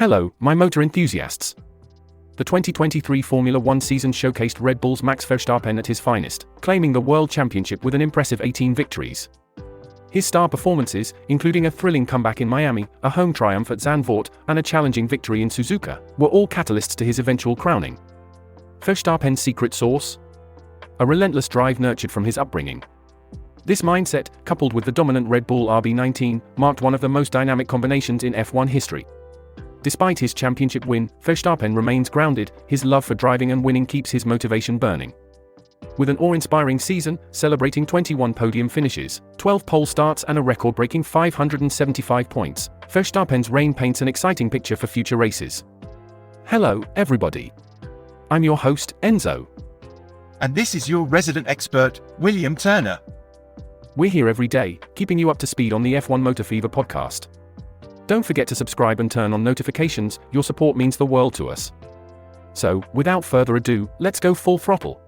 Hello, my motor enthusiasts. The 2023 Formula One season showcased Red Bull's Max Verstappen at his finest, claiming the World Championship with an impressive 18 victories. His star performances, including a thrilling comeback in Miami, a home triumph at Zandvoort, and a challenging victory in Suzuka, were all catalysts to his eventual crowning. Verstappen's secret sauce? A relentless drive nurtured from his upbringing. This mindset, coupled with the dominant Red Bull RB19, marked one of the most dynamic combinations in F1 history. Despite his championship win, Verstappen remains grounded, his love for driving and winning keeps his motivation burning. With an awe-inspiring season, celebrating 21 podium finishes, 12 pole starts and a record-breaking 575 points, Verstappen's reign paints an exciting picture for future races. Hello, everybody. I'm your host, Enzo. And this is your resident expert, William Turner. We're here every day, keeping you up to speed on the F1 Motor Fever podcast. Don't forget to subscribe and turn on notifications, your support means the world to us. So, without further ado, let's go full throttle.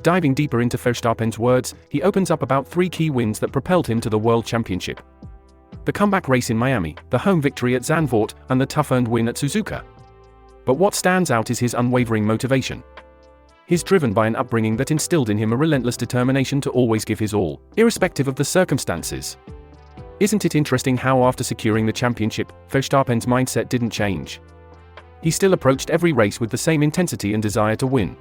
Diving deeper into Verstappen's words, he opens up about 3 key wins that propelled him to the World Championship. The comeback race in Miami, the home victory at Zandvoort, and the tough-earned win at Suzuka. But what stands out is his unwavering motivation. He's driven by an upbringing that instilled in him a relentless determination to always give his all, irrespective of the circumstances. Isn't it interesting how after securing the championship, Verstappen's mindset didn't change? He still approached every race with the same intensity and desire to win.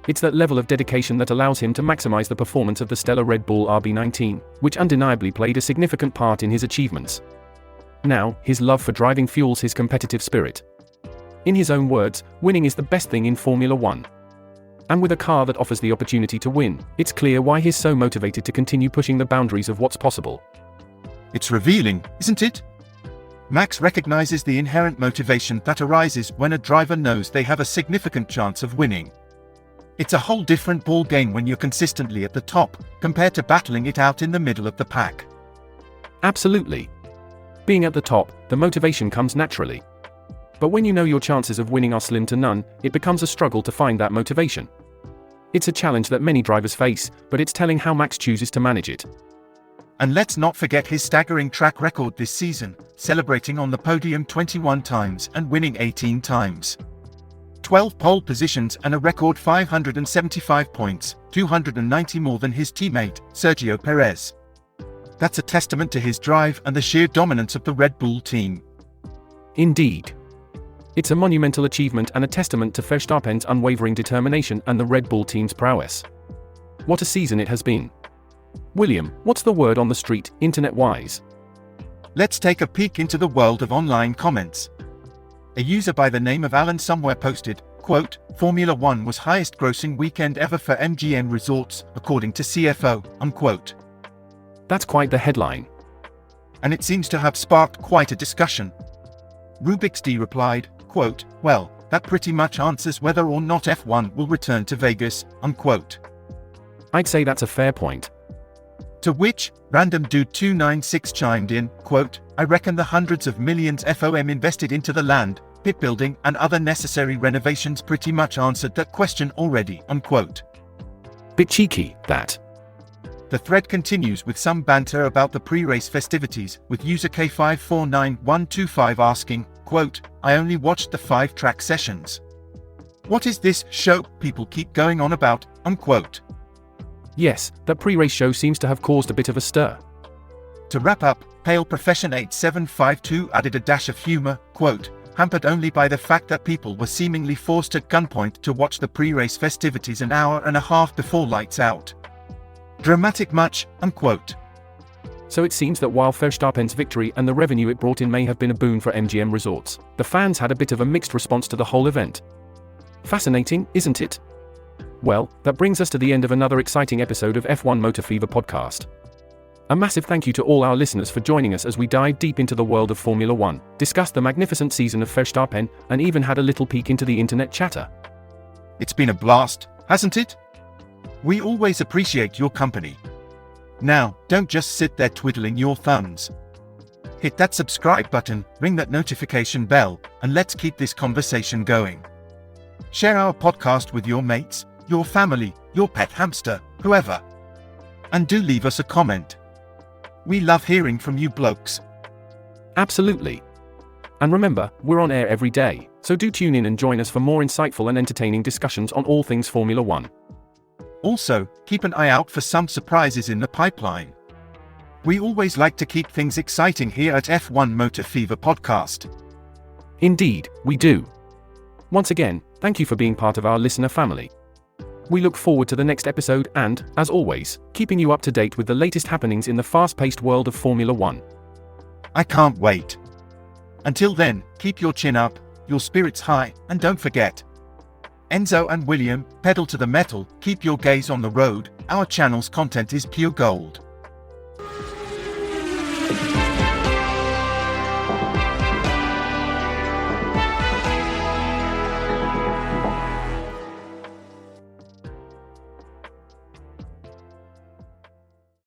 It's that level of dedication that allows him to maximize the performance of the stellar Red Bull RB19, which undeniably played a significant part in his achievements. Now, his love for driving fuels his competitive spirit. In his own words, winning is the best thing in Formula One. And with a car that offers the opportunity to win, it's clear why he's so motivated to continue pushing the boundaries of what's possible. It's revealing, isn't it? Max recognizes the inherent motivation that arises when a driver knows they have a significant chance of winning. It's a whole different ball game when you're consistently at the top, compared to battling it out in the middle of the pack. Absolutely. Being at the top, the motivation comes naturally. But when you know your chances of winning are slim to none, it becomes a struggle to find that motivation. It's a challenge that many drivers face, but it's telling how Max chooses to manage it. And let's not forget his staggering track record this season, celebrating on the podium 21 times and winning 18 times. 12 pole positions and a record 575 points, 290 more than his teammate, Sergio Perez. That's a testament to his drive and the sheer dominance of the Red Bull team. Indeed. It's a monumental achievement and a testament to Verstappen's unwavering determination and the Red Bull team's prowess. What a season it has been. William, what's the word on the street, internet-wise? Let's take a peek into the world of online comments. A user by the name of Alan Somewhere posted, quote, "Formula One was highest grossing weekend ever for MGM Resorts, according to CFO, unquote." That's quite the headline. And it seems to have sparked quite a discussion. Rubik's D replied, quote, "Well, that pretty much answers whether or not F1 will return to Vegas, unquote." I'd say that's a fair point. To which, Random Dude 296 chimed in, quote, "I reckon the hundreds of millions FOM invested into the land, pit building and other necessary renovations pretty much answered that question already, unquote." Bit cheeky, that. The thread continues with some banter about the pre-race festivities, with user K549125 asking, quote, "I only watched the 5-track sessions. What is this show people keep going on about, unquote." Yes, that pre-race show seems to have caused a bit of a stir. To wrap up, Pale Profession 8752 added a dash of humor, quote, "Hampered only by the fact that people were seemingly forced at gunpoint to watch the pre-race festivities an hour and a half before lights out. Dramatic much, unquote." So it seems that while Verstappen's victory and the revenue it brought in may have been a boon for MGM Resorts, the fans had a bit of a mixed response to the whole event. Fascinating, isn't it? Well, that brings us to the end of another exciting episode of F1 Motor Fever podcast. A massive thank you to all our listeners for joining us as we dive deep into the world of Formula One, discussed the magnificent season of Verstappen, and even had a little peek into the internet chatter. It's been a blast, hasn't it? We always appreciate your company. Now, don't just sit there twiddling your thumbs. Hit that subscribe button, ring that notification bell, and let's keep this conversation going. Share our podcast with your mates, your family, your pet hamster, whoever. And do leave us a comment. We love hearing from you blokes. Absolutely. And remember, we're on air every day, so do tune in and join us for more insightful and entertaining discussions on all things Formula One. Also, keep an eye out for some surprises in the pipeline. We always like to keep things exciting here at F1 Motor Fever Podcast. Indeed, we do. Once again, thank you for being part of our listener family. We look forward to the next episode and, as always, keeping you up to date with the latest happenings in the fast-paced world of Formula One. I can't wait. Until then, keep your chin up, your spirits high, and don't forget. Enzo and William, pedal to the metal, keep your gaze on the road, our channel's content is pure gold.